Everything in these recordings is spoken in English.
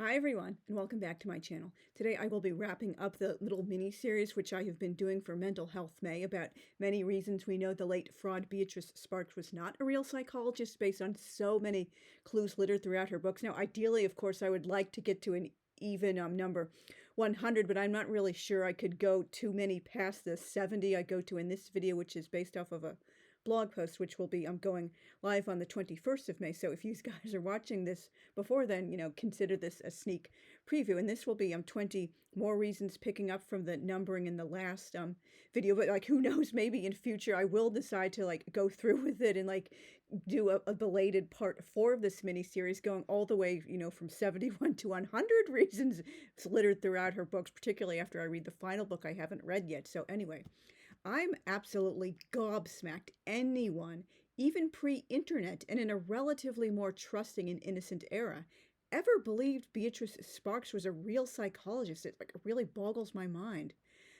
Hi everyone, and welcome back to my channel. Today I will be wrapping up the little mini-series which I have been doing for Mental Health May about many reasons we know the late fraud Beatrice Sparks was not a real psychologist based on so many clues littered throughout her books. Now, ideally, of course, I would like to get to an even number 100, but I'm not really sure I could go too many past the 70 I go to in this video, which is based off of a blog post, which will be going live on the 21st of May. So if you guys are watching this before then, consider this a sneak preview. And this will be 20 more reasons, picking up from the numbering in the last video. But who knows, maybe in future I will decide to go through with it and do a belated part 4 of this mini series, going all the way, from 71 to 100 reasons. It's littered throughout her books, particularly after I read the final book I haven't read yet. So anyway, I'm absolutely gobsmacked anyone, even pre-internet and in a relatively more trusting and innocent era, ever believed Beatrice Sparks was a real psychologist. It really boggles my mind.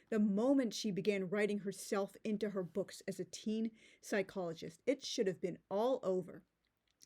The moment she began writing herself into her books as a teen psychologist, it should have been all over.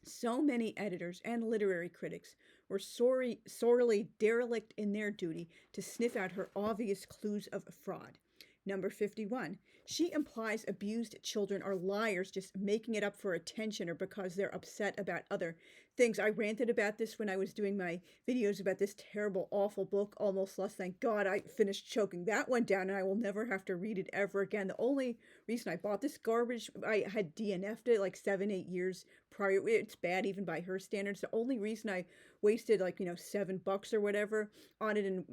So many editors and literary critics were sorely derelict in their duty to sniff out her obvious clues of fraud. Number 51, she implies abused children are liars, just making it up for attention or because they're upset about other things. I ranted about this when I was doing my videos about this terrible, awful book, Almost Lust. Thank God I finished choking that one down and I will never have to read it ever again. The only reason I bought this garbage, I had DNF'd it 7-8 years prior. It's bad even by her standards. The only reason I wasted $7 or whatever on it and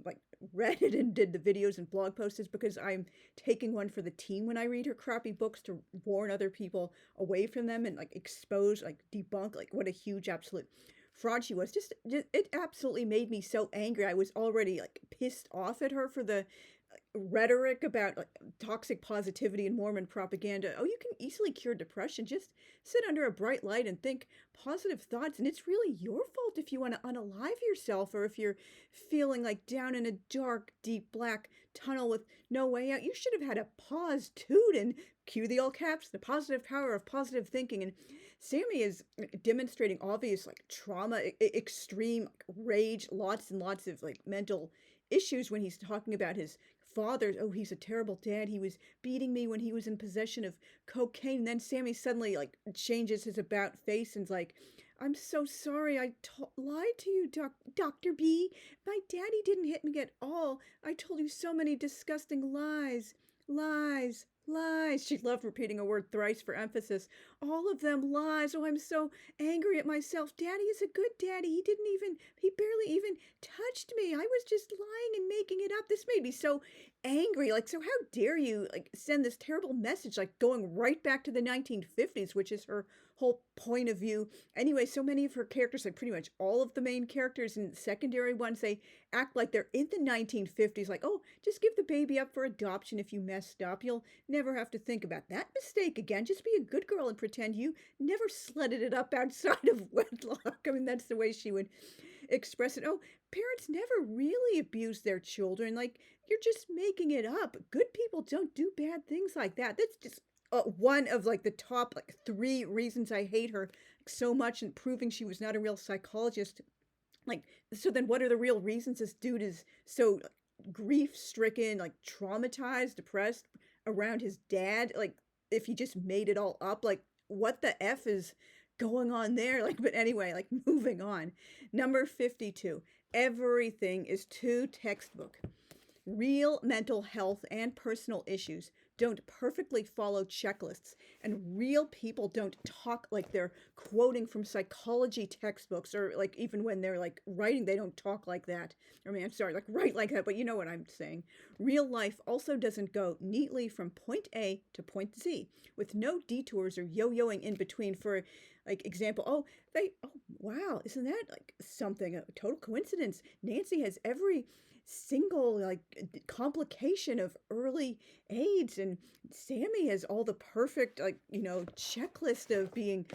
read it and did the videos and blog posts is because I'm taking one for the team when I read her crappy books, to warn other people away from them and expose, debunk what a huge absolute fraud she was. Just it absolutely made me so angry. I was already pissed off at her for the rhetoric about toxic positivity and Mormon propaganda. Oh, you can easily cure depression. Just sit under a bright light and think positive thoughts. And it's really your fault if you want to unalive yourself, or if you're feeling down in a dark, deep black tunnel with no way out. You should have had a pause toot and cue the all caps, the positive power of positive thinking. And Sammy is demonstrating obvious trauma, extreme rage, lots and lots of mental issues when he's talking about his father. Oh, he's a terrible dad. He was beating me when he was in possession of cocaine. And then Sammy suddenly changes his about face and's I'm so sorry. I lied to you, Dr. B. My daddy didn't hit me at all. I told you so many disgusting lies. Lies. Lies. She loved repeating a word thrice for emphasis. All of them lies. Oh, I'm so angry at myself. Daddy is a good daddy. He barely even touched me. I was just lying and making it up. This made me so angry. So how dare you send this terrible message, going right back to the 1950s, which is her whole point of view. Anyway, so many of her characters, pretty much all of the main characters and secondary ones, they act like they're in the 1950s. Oh, just give the baby up for adoption if you messed up. You'll never have to think about that mistake again. Just be a good girl and pretend you never sledded it up outside of wedlock. I mean, that's the way she would express it. Oh, parents never really abuse their children. You're just making it up. Good people don't do bad things like that. That's just one of the top 3 reasons I hate her so much, and proving she was not a real psychologist. So then what are the real reasons this dude is so grief-stricken, traumatized, depressed around his dad? If he just made it all up, what the F is going on there? But anyway, moving on. Number 52, everything is too textbook. Real mental health and personal issues don't perfectly follow checklists, and real people don't talk like they're quoting from psychology textbooks, or even when they're writing, they don't talk like that. I mean, I'm sorry, write like that, but you know what I'm saying. Real life also doesn't go neatly from point A to point Z with no detours or yo-yoing in between. For example, oh wow, isn't that something, a total coincidence? Nancy has every single complication of early AIDS, and Sammy has all the perfect checklist of being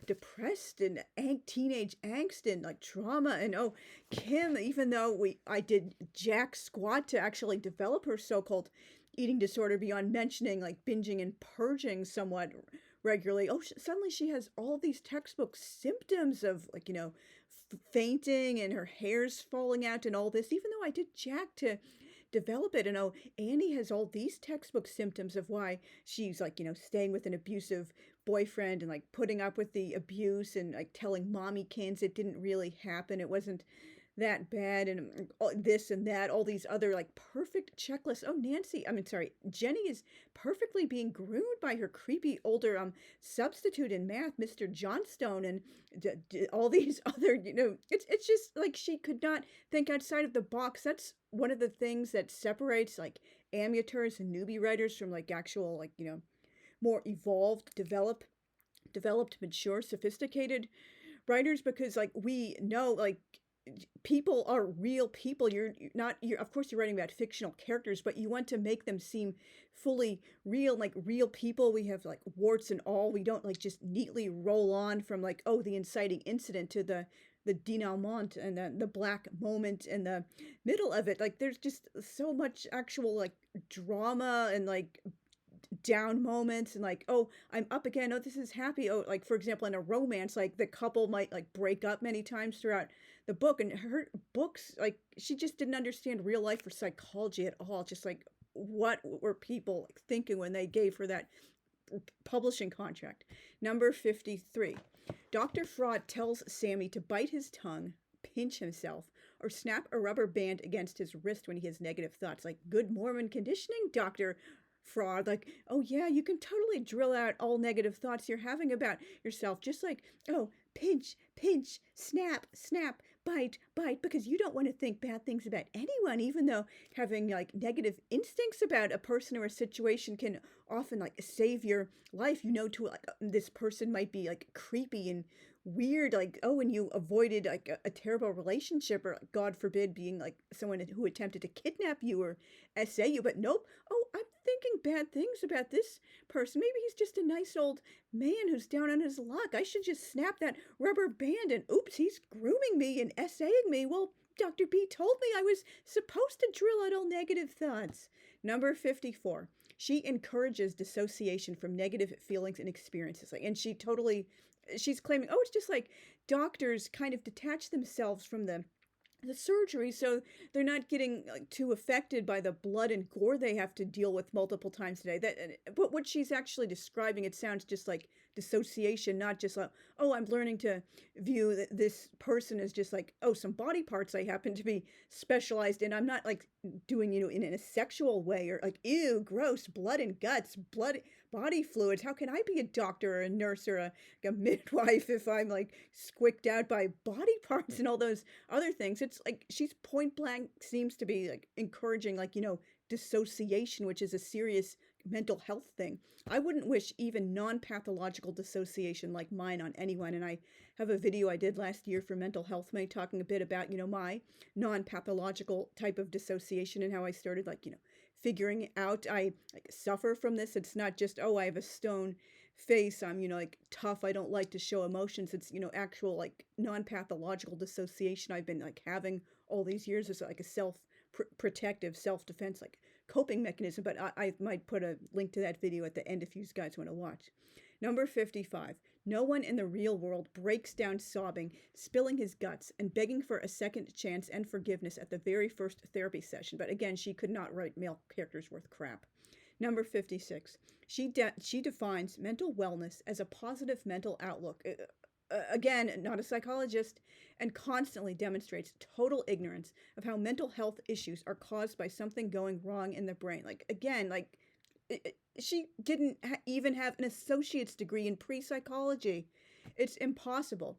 depressed and teenage angst and trauma. And oh, Kim, even though I did jack squat to actually develop her so-called eating disorder beyond mentioning binging and purging somewhat regularly, oh, suddenly she has all these textbook symptoms of fainting and her hair's falling out and all this, even though I did jack to develop it. And oh, Annie has all these textbook symptoms of why she's like, staying with an abusive boyfriend and like putting up with the abuse and like telling mommy cans it didn't really happen. It wasn't that bad and this and that, all these other like perfect checklists. Oh, Jenny is perfectly being groomed by her creepy older substitute in math, Mr. Johnstone, and all these other, it's just like she could not think outside of the box. That's one of the things that separates like amateurs and newbie writers from like actual like, more evolved, developed, mature, sophisticated writers, because like we know like people are real people. You're not, you're, of course you're writing about fictional characters, but you want to make them seem fully real, like real people. We have like warts and all. We don't like just neatly roll on from like, oh, the inciting incident to the denouement and the black moment in the middle of it. Like there's just so much actual like drama and like down moments and like, oh, I'm up again, oh, this is happy. Oh, like for example in a romance, like the couple might like break up many times throughout the book, and her books, like she just didn't understand real life or psychology at all. Just like what were people like thinking when they gave her that publishing contract. Number 53, Dr. Fraud tells Sammy to bite his tongue, pinch himself, or snap a rubber band against his wrist when he has negative thoughts. Like good Mormon conditioning, Dr. Fraud. Like, oh yeah, you can totally drill out all negative thoughts you're having about yourself. Just like, oh, pinch, pinch, snap, snap, bite, bite, because you don't want to think bad things about anyone, even though having like negative instincts about a person or a situation can often like save your life. To like this person might be like creepy and weird, like, oh, and you avoided like a terrible relationship, or like, God forbid, being like someone who attempted to kidnap you or essay you, but nope, oh, I'm thinking bad things about this person. Maybe he's just a nice old man who's down on his luck. I should just snap that rubber band, and oops, he's grooming me and essaying me. Well, Dr. B told me I was supposed to drill out all negative thoughts. Number 54, she encourages dissociation from negative feelings and experiences. Like, and she's claiming, oh, it's just like doctors kind of detach themselves from the surgery, so they're not getting like too affected by the blood and gore they have to deal with multiple times a day. But what she's actually describing, it sounds just like dissociation, not just like, oh, I'm learning to view this person as just like, oh, some body parts I happen to be specialized in. I'm not like doing, in a sexual way, or like, ew, gross, blood and guts, blood, body fluids. How can I be a doctor or a nurse or a midwife if I'm like squicked out by body parts and all those other things? It's like she's point blank seems to be like encouraging like, dissociation, which is a serious mental health thing. I wouldn't wish even non-pathological dissociation like mine on anyone. And I have a video I did last year for Mental Health May talking a bit about, my non-pathological type of dissociation and how I started like, figuring out I like suffer from this. It's not just, oh, I have a stone face, I'm, like tough, I don't like to show emotions. It's, actual like non-pathological dissociation I've been like having all these years. It's like a self-protective, self-defense, like coping mechanism. But I might put a link to that video at the end if you guys want to watch. Number 55, no one in the real world breaks down sobbing, spilling his guts, and begging for a second chance and forgiveness at the very first therapy session. But again, she could not write male characters worth crap. Number 56, she defines mental wellness as a positive mental outlook. Again, not a psychologist, and constantly demonstrates total ignorance of how mental health issues are caused by something going wrong in the brain. Like, again, like, she didn't even have an associate's degree in pre-psychology. It's impossible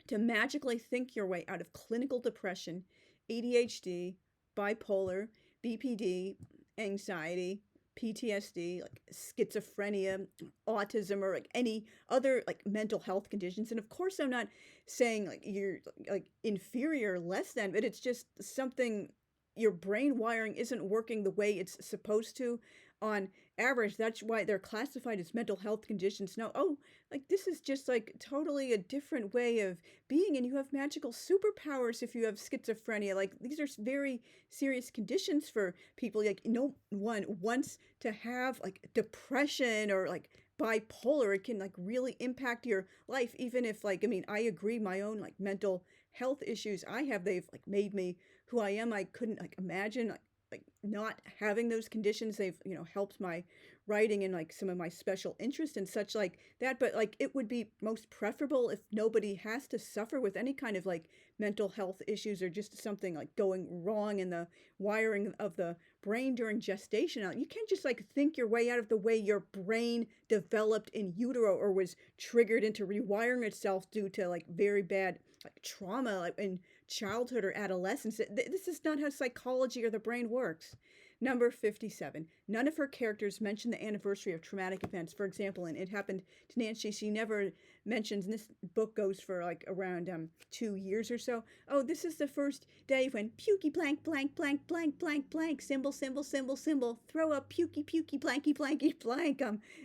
to magically think your way out of clinical depression, ADHD, bipolar, BPD, anxiety, PTSD, like schizophrenia, autism, or like any other like mental health conditions. And of course, I'm not saying like you're like inferior or less than, but it's just something, your brain wiring isn't working the way it's supposed to on average. That's why they're classified as mental health conditions. Now, oh, like this is just like totally a different way of being, and you have magical superpowers if you have schizophrenia. Like these are very serious conditions for people. Like no one wants to have like depression or like bipolar, it can like really impact your life. Even if like, I mean, I agree, my own like mental health issues I have, they've like made me who I am. I couldn't like imagine like not having those conditions. They've, you know, helped my writing and like some of my special interest and such like that. But like it would be most preferable if nobody has to suffer with any kind of like mental health issues or just something like going wrong in the wiring of the brain during gestation. You can't just like think your way out of the way your brain developed in utero or was triggered into rewiring itself due to like very bad like trauma like in childhood or adolescence. This is not how psychology or the brain works. Number 57. None of her characters mention the anniversary of traumatic events. For example, and it happened to Nancy, she never mentions, and this book goes for like around 2 years or so. Oh, this is the first day when pukey blank blank blank blank blank blank symbol symbol symbol symbol throw up pukey pukey blanky blanky blank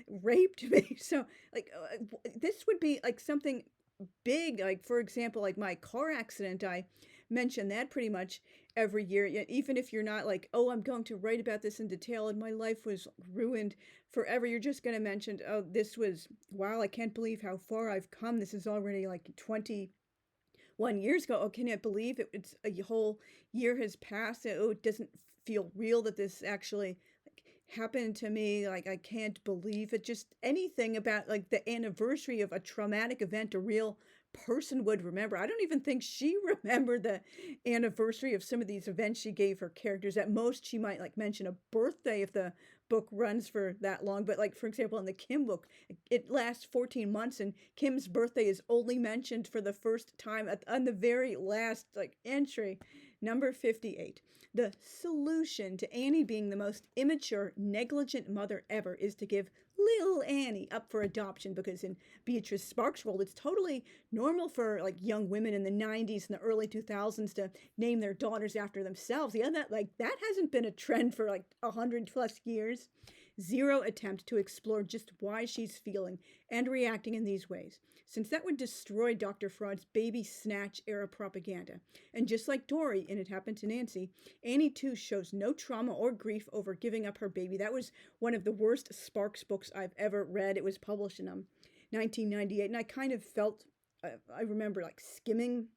raped me. So like this would be like something big, like for example like my car accident. I mention that pretty much every year, even if you're not like, oh, I'm going to write about this in detail and my life was ruined forever. You're just going to mention, oh, this was, wow, I can't believe how far I've come. This is already like 21 years ago. Oh, can you believe it? It's a whole year has passed. Oh, it doesn't feel real that this actually like happened to me. Like I can't believe it. Just anything about like the anniversary of a traumatic event a real person would remember. I don't even think she remembered the anniversary of some of these events she gave her characters. At most, she might like mention a birthday if the book runs for that long. But like, for example, in the Kim book, it lasts 14 months and Kim's birthday is only mentioned for the first time on the very last like entry. Number 58. The solution to Annie being the most immature, negligent mother ever is to give little Annie up for adoption, because in Beatrice Sparks' world, it's totally normal for like young women in the 90s and the early 2000s to name their daughters after themselves. Yeah, that hasn't been a trend for like 100+ years. Zero attempt to explore just why she's feeling and reacting in these ways, since that would destroy Dr. Fraud's baby snatch era propaganda. And just like Dory, and it happened to Nancy, Annie too shows no trauma or grief over giving up her baby. That was one of the worst Sparks books I've ever read. It was published in 1998, and I kind of felt, I remember like skimming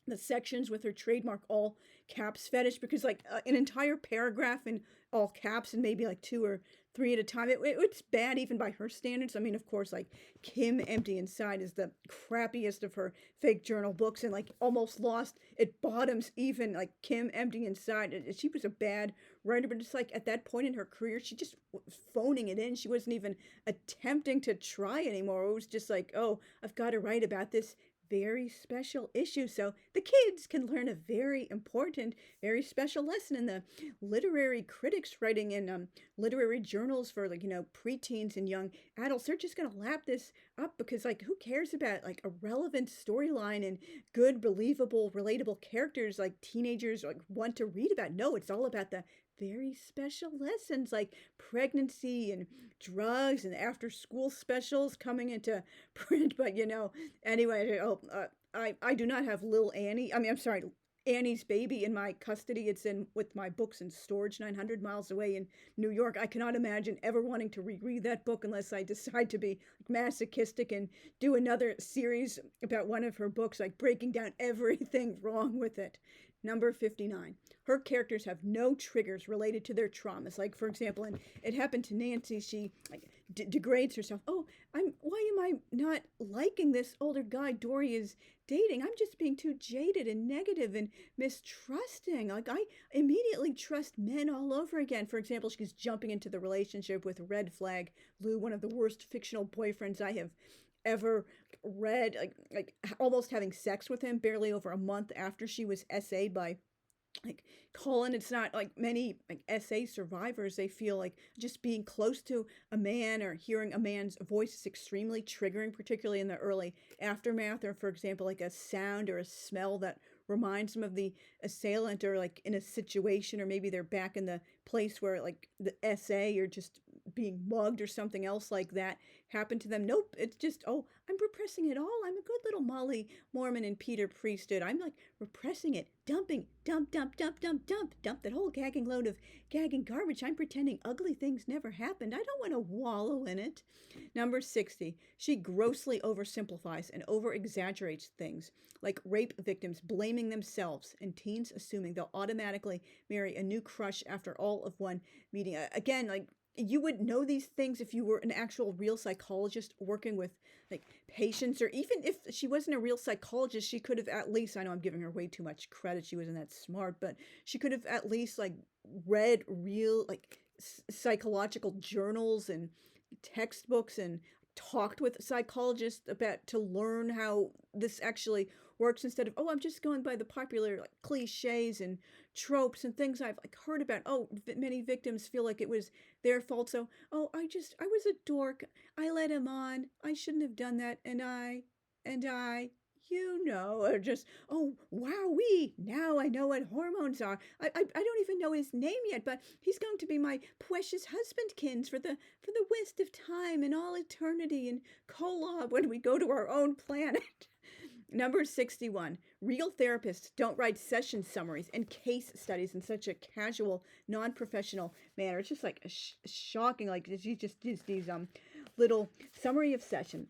the sections with her trademark all caps fetish, because like an entire paragraph in all caps and maybe like 2 or 3 at a time, it's bad even by her standards. I mean, of course, like Kim Empty Inside is the crappiest of her fake journal books and like almost lost it bottoms even like Kim Empty Inside. She was a bad writer, but it's like at that point in her career she just was phoning it in. She wasn't even attempting to try anymore. It was just like, oh, I've got to write about this very special issue so the kids can learn a very important, very special lesson. In the literary critics writing in literary journals for like, you know, preteens and young adults, they're just going to lap this up because like who cares about like a relevant storyline and good, believable, relatable characters like teenagers like want to read about? No, it's all about the very special lessons like pregnancy and drugs and after school specials coming into print. But you know, anyway, I do not have Lil Annie. I mean, I'm sorry, Annie's Baby in my custody. It's in with my books in storage 900 miles away in New York. I cannot imagine ever wanting to reread that book unless I decide to be masochistic and do another series about one of her books, like breaking down everything wrong with it. Number 59. Her characters have no triggers related to their traumas. Like, for example, and it happened to Nancy, she like degrades herself. Oh, why am I not liking this older guy Dory is dating? I'm just being too jaded and negative and mistrusting. Like, I immediately trust men all over again. For example, she's jumping into the relationship with Red Flag Lou, one of the worst fictional boyfriends I have ever read, like almost having sex with him barely over a month after she was SA'd by like Colin. It's not like many like SA survivors, they feel like just being close to a man or hearing a man's voice is extremely triggering, particularly in the early aftermath, or for example like a sound or a smell that reminds them of the assailant, or like in a situation, or maybe they're back in the place where like the SA or just being mugged or something else like that happened to them. Nope, it's just, oh, I'm repressing it all. I'm a good little Molly Mormon and Peter Priesthood. I'm like repressing it, dumping, dump, dump, dump, dump, dump, dump that whole gagging load of gagging garbage. I'm pretending ugly things never happened. I don't want to wallow in it. Number 60, she grossly oversimplifies and over-exaggerates things, like rape victims blaming themselves and teens assuming they'll automatically marry a new crush after all of one meeting. Again, like, you would know these things if you were an actual real psychologist working with like patients, or even if she wasn't a real psychologist, she could have at least, I know I'm giving her way too much credit, she wasn't that smart, but she could have at least like read real like psychological journals and textbooks and talked with psychologists about to learn how this actually works, instead of, oh, I'm just going by the popular like cliches and tropes and things I've like heard about. Oh, many victims feel like it was their fault, so, oh, I was a dork, I led him on, I shouldn't have done that, and I or just, oh, wowee, now I know what hormones are. I don't even know his name yet, but he's going to be my precious husbandkins for the waste of time and all eternity and Kolob when we go to our own planet. Number 61, real therapists don't write session summaries and case studies in such a casual, non-professional manner. It's just like shocking, like she just does these little summary of session.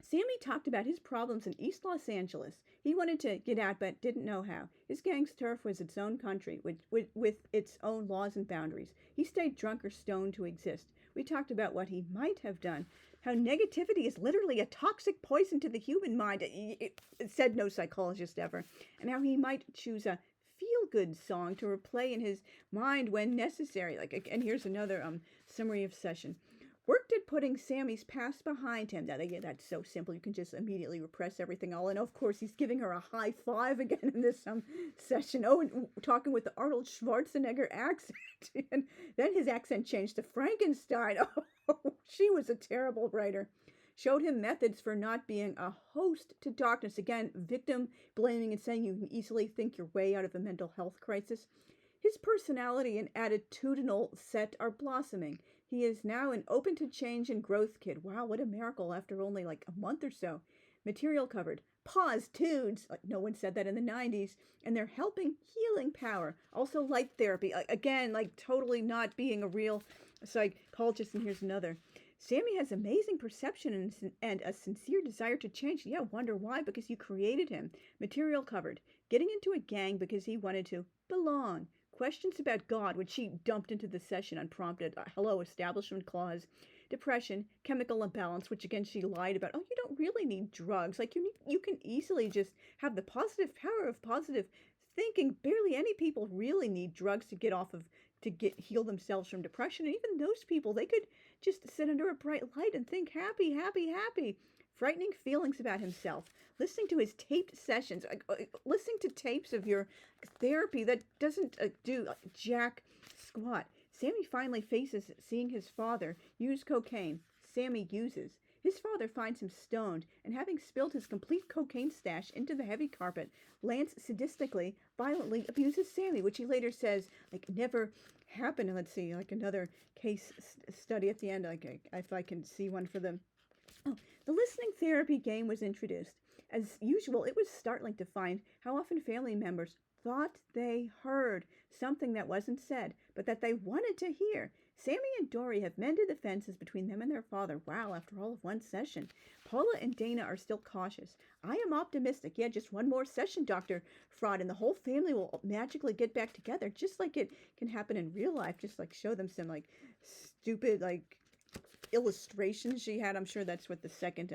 Sammy talked about his problems in East Los Angeles. He wanted to get out but didn't know how. His gang's turf was its own country with its own laws and boundaries. He stayed drunk or stoned to exist. We talked about what he might have done, how negativity is literally a toxic poison to the human mind. It said no psychologist ever. And how he might choose a feel-good song to replay in his mind when necessary. Like, and here's another summary of session. Worked at putting Sammy's past behind him. That's so simple. You can just immediately repress everything all. And of course, he's giving her a high five again in this session. Oh, and talking with the Arnold Schwarzenegger accent. And then his accent changed to Frankenstein. Oh, she was a terrible writer. Showed him methods for not being a host to darkness. Again, victim blaming and saying you can easily think your way out of a mental health crisis. His personality and attitudinal set are blossoming. He is now an open to change and growth kid. Wow, what a miracle after only like a month or so. Material covered. Pause tudes. Like no one said that in the 90s. And they're helping healing power. Also light therapy. Again, like totally not being a real psychologist. And here's another. Sammy has amazing perception and a sincere desire to change. Yeah, wonder why? Because you created him. Material covered. Getting into a gang because he wanted to belong. Questions about God, which she dumped into the session unprompted. Hello, establishment clause. Depression, chemical imbalance, which again she lied about. Oh, you don't really need drugs. Like you can easily just have the positive power of positive thinking. Barely any people really need drugs to heal themselves from depression. And even those people, they could just sit under a bright light and think happy, happy, happy. Frightening feelings about himself. Listening to his taped sessions. Listening to tapes of your therapy that doesn't do jack squat. Sammy finally faces seeing his father use cocaine. Sammy uses. His father finds him stoned, and having spilled his complete cocaine stash into the heavy carpet, Lance sadistically, violently abuses Sammy, which he later says, like, never happened. Let's see, like another case study at the end, like if I can see one for them. Oh, the listening therapy game was introduced. As usual, it was startling to find how often family members thought they heard something that wasn't said, but that they wanted to hear. Sammy and Dory have mended the fences between them and their father. Wow, after all of one session. Paula and Dana are still cautious. I am optimistic. Yeah, just one more session, Dr. Fraud, and the whole family will magically get back together, just like it can happen in real life. Just like show them some like stupid like illustrations she had. I'm sure that's what the second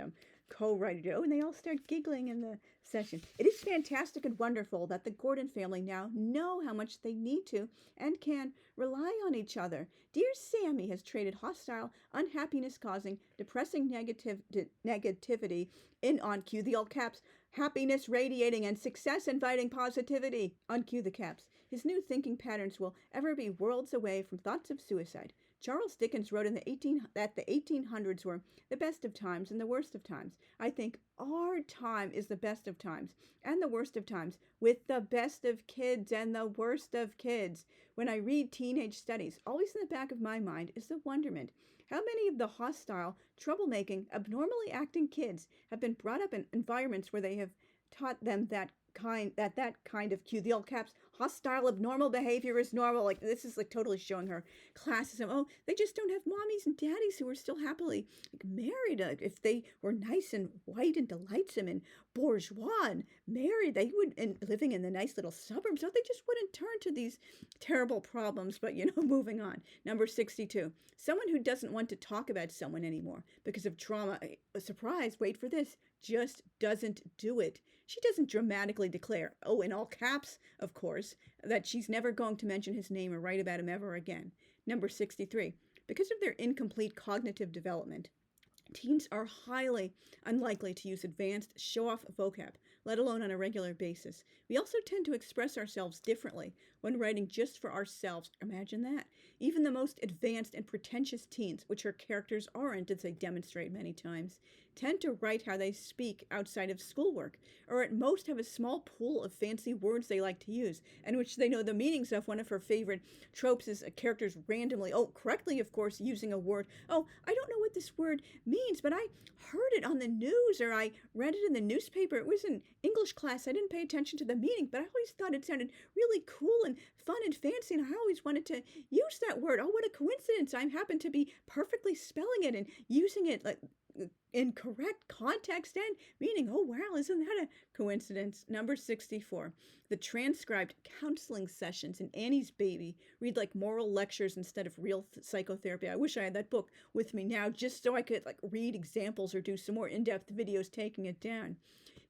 co-writer did. Oh, and they all start giggling in the session. It is fantastic and wonderful that the Gordon family now know how much they need to and can rely on each other. Dear Sammy has traded hostile, unhappiness-causing, depressing negativity in on cue the all caps, happiness radiating and success inviting positivity, on cue the caps. His new thinking patterns will ever be worlds away from thoughts of suicide. Charles Dickens wrote that the 1800s were the best of times and the worst of times. I think our time is the best of times and the worst of times, with the best of kids and the worst of kids. When I read teenage studies, always in the back of my mind is the wonderment. How many of the hostile, troublemaking, abnormally acting kids have been brought up in environments where they have taught them that kind of cue, the old caps, hostile abnormal behavior is normal. Like, this is like totally showing her classism. Oh, they just don't have mommies and daddies who are still happily like married. If they were nice and white and delightsome and bourgeois and married, they would, and living in the nice little suburbs, so they just wouldn't turn to these terrible problems. But moving on. Number 62, someone who doesn't want to talk about someone anymore because of trauma. A surprise, wait for this, just doesn't do it. She doesn't dramatically declare, oh, in all caps, of course, that she's never going to mention his name or write about him ever again. Number 63, because of their incomplete cognitive development, teens are highly unlikely to use advanced show-off vocab, let alone on a regular basis. We also tend to express ourselves differently when writing just for ourselves. Imagine that. Even the most advanced and pretentious teens, which her characters aren't, as they demonstrate many times, tend to write how they speak outside of schoolwork, or at most have a small pool of fancy words they like to use, and which they know the meanings of. One of her favorite tropes is characters randomly, correctly of course, using a word. Oh, I don't know what this word means, but I heard it on the news, or I read it in the newspaper. It was in English class. I didn't pay attention to the meaning, but I always thought it sounded really cool and fun and fancy, and I always wanted to use that word. Oh, what a coincidence. I happen to be perfectly spelling it and using it like in correct context and meaning. Oh, wow, isn't that a coincidence? Number 64, the transcribed counseling sessions in Annie's Baby read like moral lectures instead of real psychotherapy. I wish I had that book with me now just so I could like read examples or do some more in-depth videos taking it down.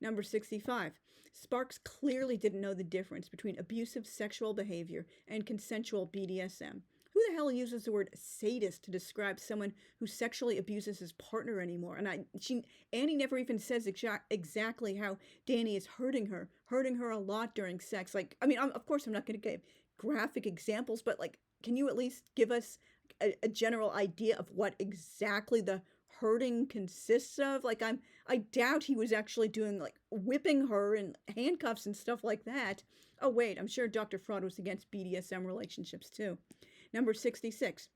Number 65, Sparks clearly didn't know the difference between abusive sexual behavior and consensual BDSM. Who the hell uses the word sadist to describe someone who sexually abuses his partner anymore? And Annie never even says exactly how Danny is hurting her a lot during sex. Like, I mean, of course, I'm not going to give graphic examples, but like, can you at least give us a general idea of what exactly the hurting consists of? Like, I doubt he was actually doing like whipping her in handcuffs and stuff like that. Oh wait, I'm sure Dr. Fraud was against BDSM relationships too. Number 66,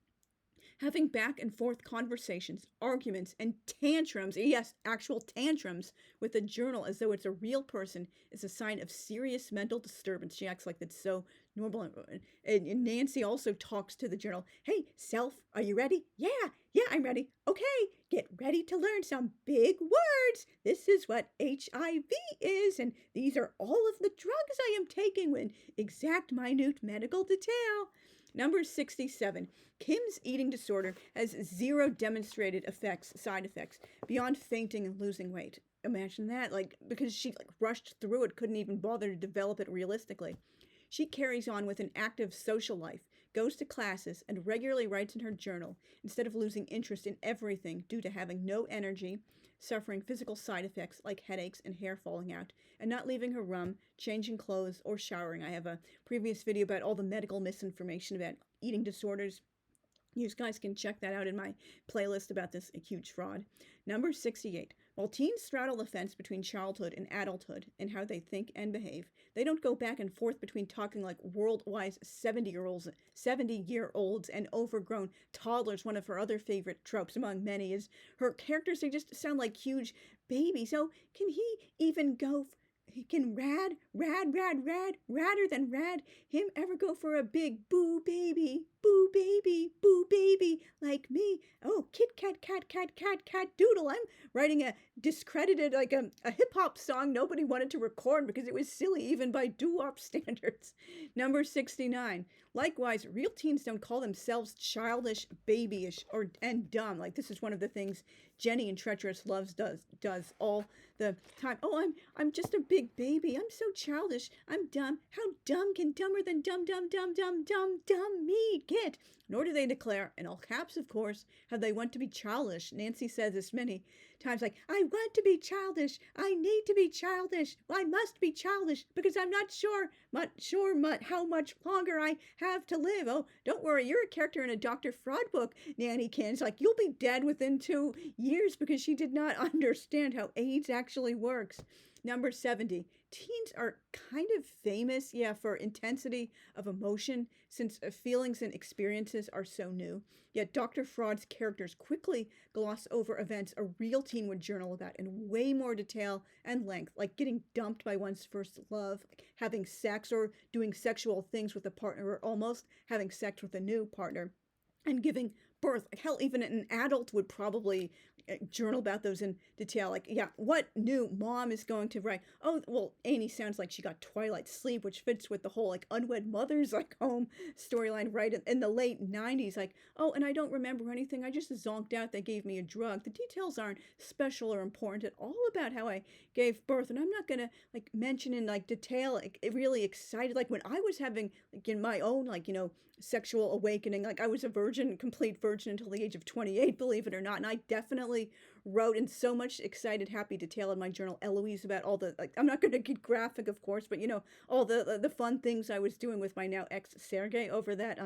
having back and forth conversations, arguments, and tantrums, yes, actual tantrums, with a journal as though it's a real person is a sign of serious mental disturbance. She acts like that's so normal. And Nancy also talks to the journal. Hey, self, are you ready? Yeah, I'm ready. Okay, get ready to learn some big words. This is what HIV is, and these are all of the drugs I am taking with exact minute medical detail. Number 67, Kim's eating disorder has zero demonstrated side effects, beyond fainting and losing weight. Imagine that, because she rushed through it, couldn't even bother to develop it realistically. She carries on with an active social life, goes to classes, and regularly writes in her journal, instead of losing interest in everything due to having no energy, suffering physical side effects like headaches and hair falling out, and not leaving her room, changing clothes, or showering. I have a previous video about all the medical misinformation about eating disorders. You guys can check that out in my playlist about this huge fraud. Number 68. While teens straddle the fence between childhood and adulthood in how they think and behave, they don't go back and forth between talking like world-wise 70-year-olds and overgrown toddlers. One of her other favorite tropes, among many, is her characters, they just sound like huge babies. So can he even go... Can radder than rad him ever go for a big boo baby, like me? Oh, kit kat doodle. I'm writing a discredited, a hip hop song nobody wanted to record because it was silly even by doo-wop standards. Number 69. Likewise, real teens don't call themselves childish, babyish, and dumb. Like, this is one of the things Jenny in Treacherous Loves does all the time. Oh, I'm just a big baby. I'm so childish. I'm dumb. How dumb can dumber than dumb me get? Nor do they declare, in all caps of course, how they want to be childish. Nancy says this many times, like, I want to be childish. I need to be childish. I must be childish because I'm not sure how much longer I have to live. Oh, don't worry, you're a character in a Dr. Fraud book, Nanny Can's like, you'll be dead within 2 years because she did not understand how AIDS actually works. Number 70. Teens are kind of famous, for intensity of emotion since feelings and experiences are so new. Yet Dr. Fraud's characters quickly gloss over events a real teen would journal about in way more detail and length, like getting dumped by one's first love, like having sex or doing sexual things with a partner, or almost having sex with a new partner, and giving birth. Hell, even an adult would probably journal about those in detail. Like, what new mom is going to write? Oh, well, Annie sounds like she got twilight sleep, which fits with the whole like unwed mothers like home storyline, right? In the late 90s, like, oh, and I don't remember anything. I just zonked out. They gave me a drug. The details aren't special or important at all about how I gave birth, and I'm not gonna like mention in like detail. Like, really excited, like when I was having like in my own like sexual awakening. Like I was a virgin, complete virgin until the age of 28, believe it or not. And I definitely wrote in so much excited, happy detail in my journal, Eloise, about all the, like, I'm not going to get graphic, of course, but all the fun things I was doing with my now ex Sergey over that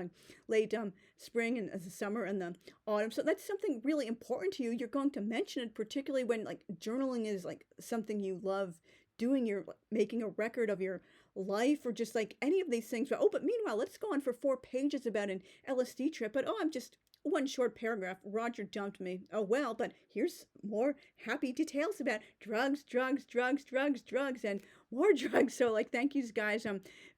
late spring and the summer and the autumn. So that's something really important to you. You're going to mention it, particularly when like journaling is like something you love doing. You're making a record of your life or just like any of these things. But meanwhile, let's go on for 4 pages about an LSD trip. But I'm just one short paragraph. Roger dumped me. Oh well, but here's more happy details about drugs, and more drugs. So like, thank you guys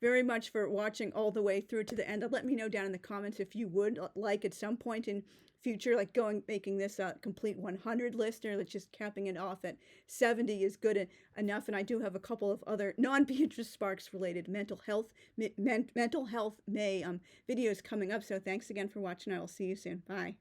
very much for watching all the way through to the end. Let me know down in the comments if you would like at some point in future, like making this a complete 100 list, or just capping it off at 70 is good enough. And I do have a couple of other non-Beatrice Sparks related mental health May videos coming up. So thanks again for watching. I will see you soon. Bye.